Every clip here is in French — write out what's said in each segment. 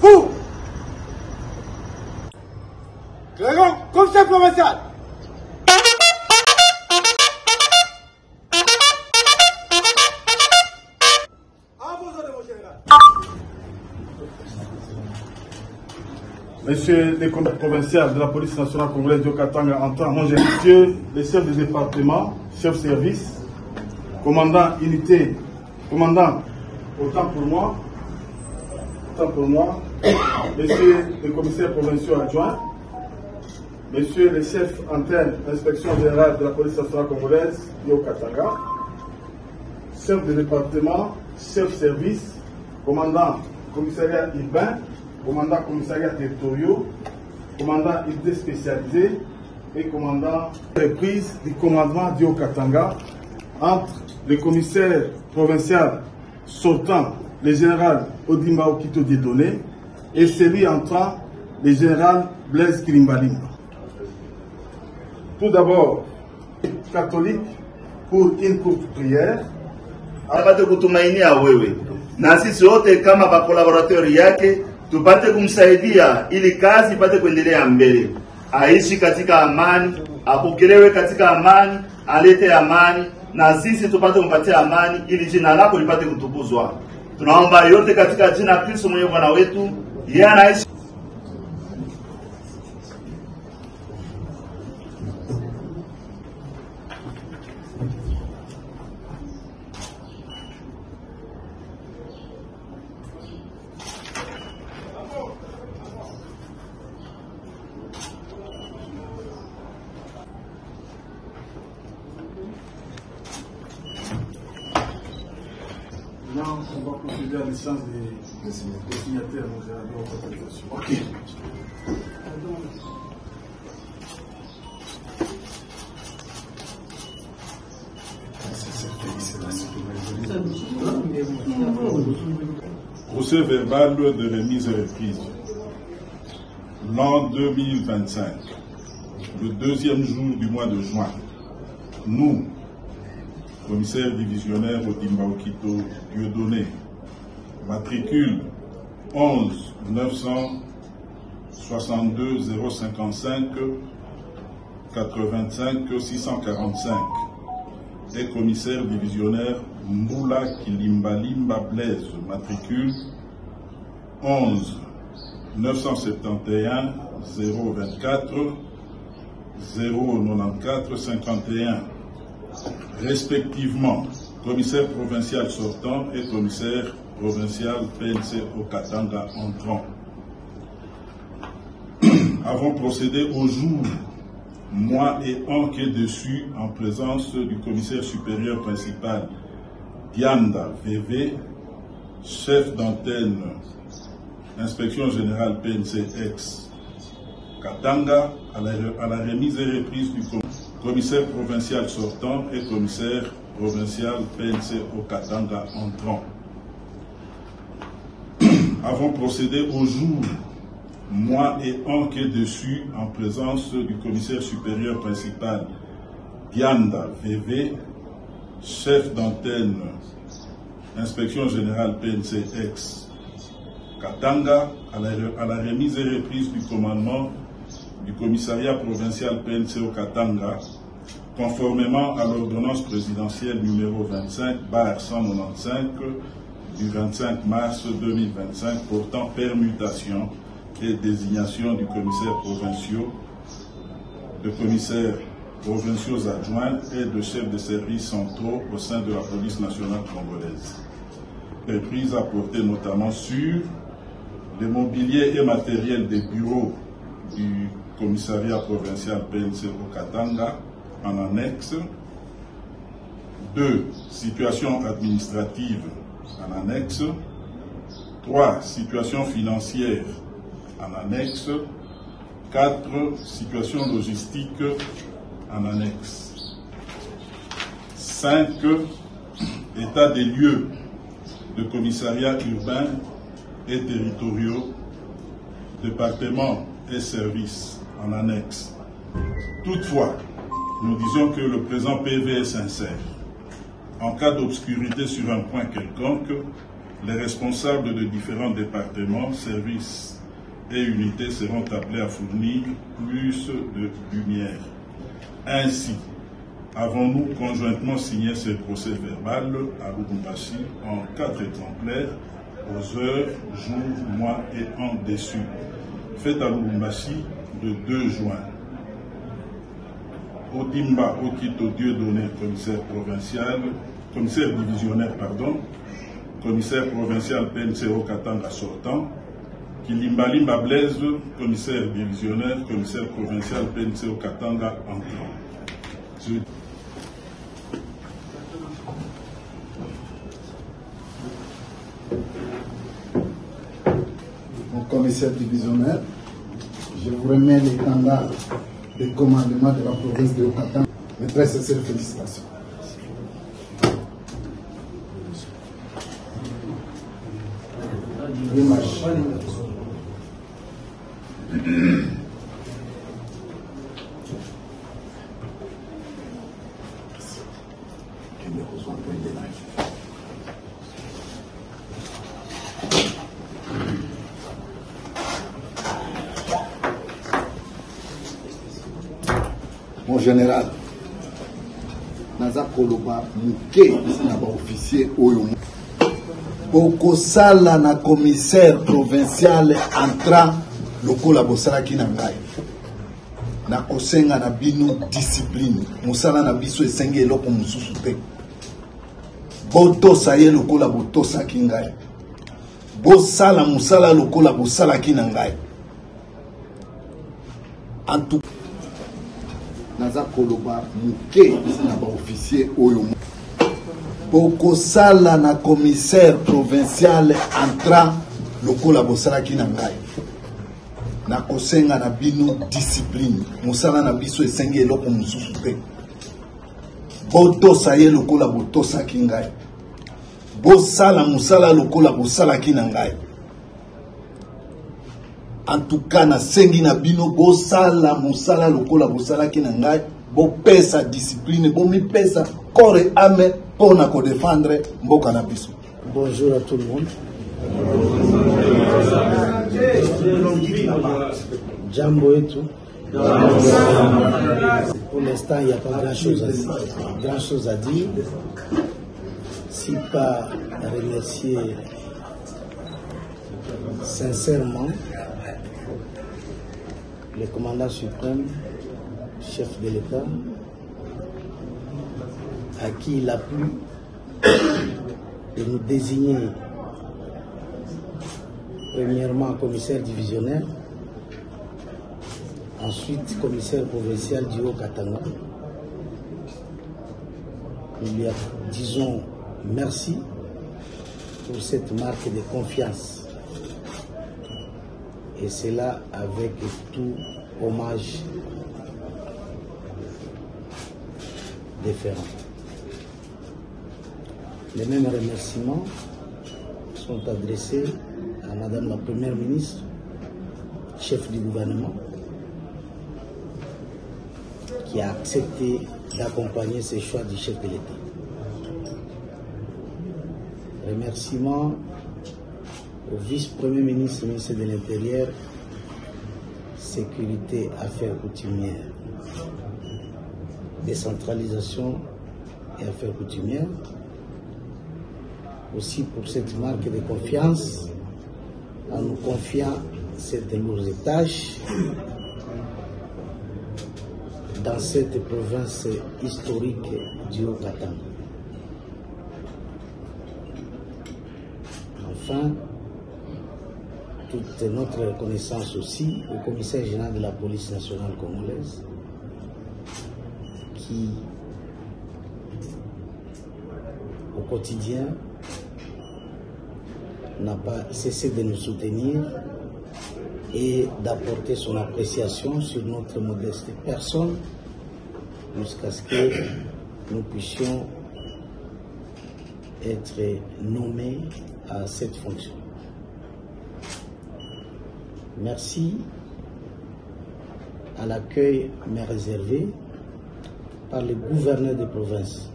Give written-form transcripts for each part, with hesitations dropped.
Vous, Clément, commissaire provincial. Monsieur le commissaire provincial de la police nationale congolaise de Katanga, entend monsieur le chef de département, chef service, commandant unité, commandant, autant pour moi, monsieur le commissaire provincial adjoint, monsieur le chef antenne, inspection générale de la police nationale congolaise de Katanga, chef de département, chef service, commandant commissariat urbain, commandant commissariat territoriaux, commandant unité spécialisée et commandant reprise du commandement du Haut-Katanga entre le commissaire provincial sortant, le général Odimba Okito Dieudonné, et celui entrant, le général Blaise Kilimbalimba. Tout d'abord, catholique pour une courte prière. Apate kutumainia wewe na sisi wote kama bakolaborateur yake tupate kumsaidia ili kazi ipate kuendelea mbele, aishi katika amani, apokelewe katika amani, alete amani, na sisi tupate kumpatia amani ili jina lako lipate kutukuzwa. Tunaomba yote katika jina la Kristo mwenye Bwana wetu, yeye anaishi. Maintenant, on va procéder à l'échange des signataires de la autorisation. Ok. Procès verbal de remise et reprise. L'an 2025, le deuxième jour du mois de juin, nous, commissaire divisionnaire Odimba Okito Dieudonné, matricule 11 962 055 85 645 et commissaire divisionnaire Mboula Kilimbalimba Blaise, matricule 11 971 024 094 51, respectivement commissaire provincial sortant et commissaire provincial PNC au Katanga entrant. Avons procédé au jour, mois et an qui est dessus en présence du commissaire supérieur principal Dianda VV, chef d'antenne inspection générale PNC ex Katanga, à la remise et reprise du commissaire provincial sortant et commissaire provincial PNC au Katanga entrant. Avons procédé au jour, mois et an qui est dessus en présence du commissaire supérieur principal Dianda VV, chef d'antenne inspection générale PNC ex Katanga, à la remise et reprise du commandement du commissariat provincial PNC au Katanga, conformément à l'ordonnance présidentielle numéro 25/195 du 25 mars 2025 portant permutation et désignation du commissaire provinciaux, de commissaires provinciaux adjoints et de chefs de services centraux au sein de la police nationale congolaise. Reprise à porter notamment sur le mobilier et matériel des bureaux du commissariat provincial PNC au Katanga en annexe. 2. Situation administrative en annexe. 3. Situation financière en annexe. 4. Situation logistique en annexe. 5. État des lieux de commissariats urbains et territoriaux, départements et services en annexe. Toutefois, nous disons que le présent PV est sincère. En cas d'obscurité sur un point quelconque, Les responsables de différents départements, services et unités seront appelés à fournir plus de lumière. Ainsi, avons-nous conjointement signé ce procès verbal à Lubumbashi en 4 exemplaires aux heures, jours, mois et ans dessus, fait à Lubumbashi le 2 juin. Odimba Okito Dieudonné, commissaire divisionnaire, commissaire provincial PNCO Katanga sortant, Kilimbalimba Blaise, commissaire divisionnaire, commissaire provincial PNCO Katanga entrant. Mon commissaire divisionnaire, je vous remets l'étendard de commandement de la province de Katanga. Mes très sincères félicitations. Mon général, naza koloba muke na ba officier oyo bokosala na commissaire provincial entrant lokola bosalaki na ngai na kosenga na bino discipline musala na biso esengi eloko mosusu te botosa ye lokola botosaki ngai bosala musala lokola bosalaki na ngai antu naza koloba muke na ba officier oyo bokosala na commissaire provincial entrant lokola bosalaki na ngai na kosenga na bino discipline musala na biso esengi eloko mosusu te botosa ye lokola botosaki ngai bosala musala lokola bosalaki na ngai en tout cas nasengi na bino bosala musala lokola bosalaki na ngai bopesa discipline bomipesa corps et âme pour na défendre mboka na biso. Bonjour à tout le monde. Jambo et tout. Pour l'instant, il n'y a pas grand-chose à dire. Si pas remercier sincèrement le commandant suprême, chef de l'État, à qui il a plu de nous désigner premièrement commissaire divisionnaire, ensuite commissaire provincial du Haut-Katanga. Nous lui disons merci pour cette marque de confiance. Et cela avec tout hommage déférent. Les mêmes remerciements sont adressés à Madame la Première ministre, chef du gouvernement, qui a accepté d'accompagner ces choix du chef de l'État. Remerciements au vice-premier ministre, ministre de l'Intérieur, sécurité, affaires coutumières, décentralisation et affaires coutumières, aussi pour cette marque de confiance en nous confiant cette lourde tâche dans cette province historique du Haut-Katanga. Enfin, toute notre reconnaissance aussi au commissaire général de la police nationale congolaise qui, au quotidien, n'a pas cessé de nous soutenir et d'apporter son appréciation sur notre modeste personne jusqu'à ce que nous puissions être nommés à cette fonction. Merci à l'accueil mais réservé par le gouverneur de province,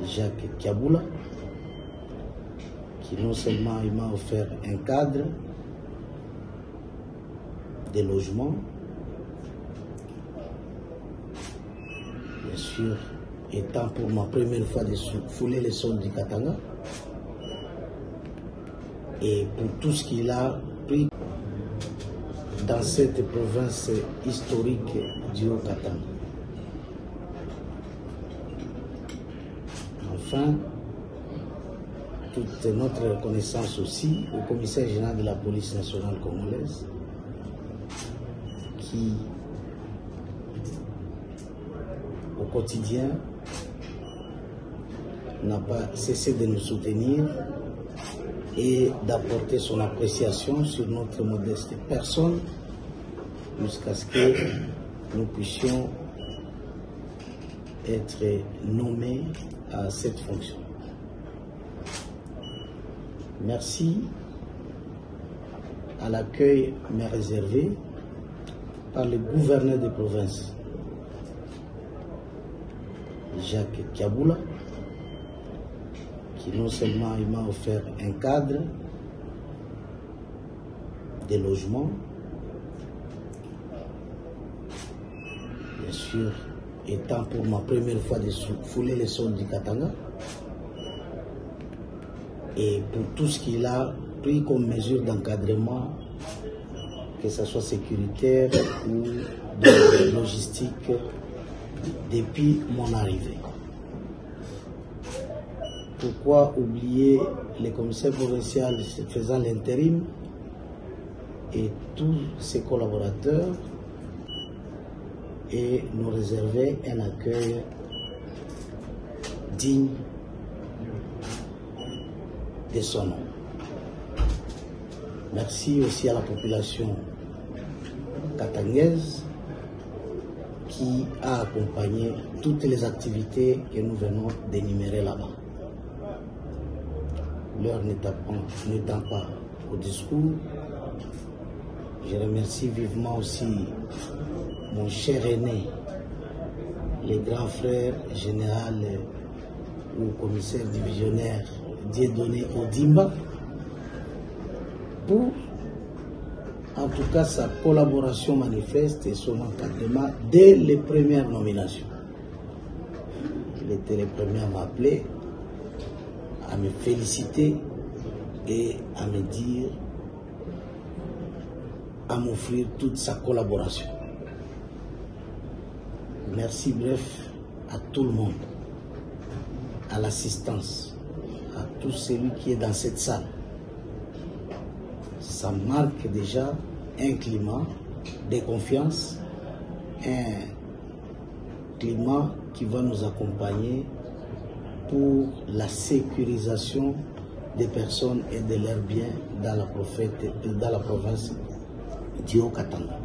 Jacques Kiaboula, qui non seulement il m'a offert un cadre, des logements, bien sûr, étant pour ma première fois de fouler les sols du Katanga, et pour tout ce qu'il a pris dans cette province historique du Haut-Katanga. Enfin, toute notre reconnaissance aussi au commissaire général de la police nationale congolaise qui, au quotidien, n'a pas cessé de nous soutenir et d'apporter son appréciation sur notre modeste personne jusqu'à ce que nous puissions être nommés à cette fonction. Merci à l'accueil me réservé par le gouverneur de province, Jacques Kiaboula, qui non seulement il m'a offert un cadre, des logements, bien sûr, étant pour ma première fois de fouler les sols du Katanga, et pour tout ce qu'il a pris comme mesure d'encadrement, que ce soit sécuritaire ou de logistique, depuis mon arrivée. Pourquoi oublier les commissaires provinciaux faisant l'intérim et tous ses collaborateurs et nous réserver un accueil digne de son nom. Merci aussi à la population katangaise qui a accompagné toutes les activités que nous venons d'énumérer là-bas. L'heure n'étant pas au discours, je remercie vivement aussi mon cher aîné, le grand frère général ou commissaire divisionnaire Dieudonné Odimba, pour en tout cas sa collaboration manifeste et son encadrement dès les premières nominations. Il était le premier à m'appeler, à me féliciter et à me dire, à m'offrir toute sa collaboration. Merci bref à tout le monde, à l'assistance, à tout celui qui est dans cette salle. Ça marque déjà un climat de confiance, un climat qui va nous accompagner pour la sécurisation des personnes et de leurs biens dans la province du Haut-Katanga.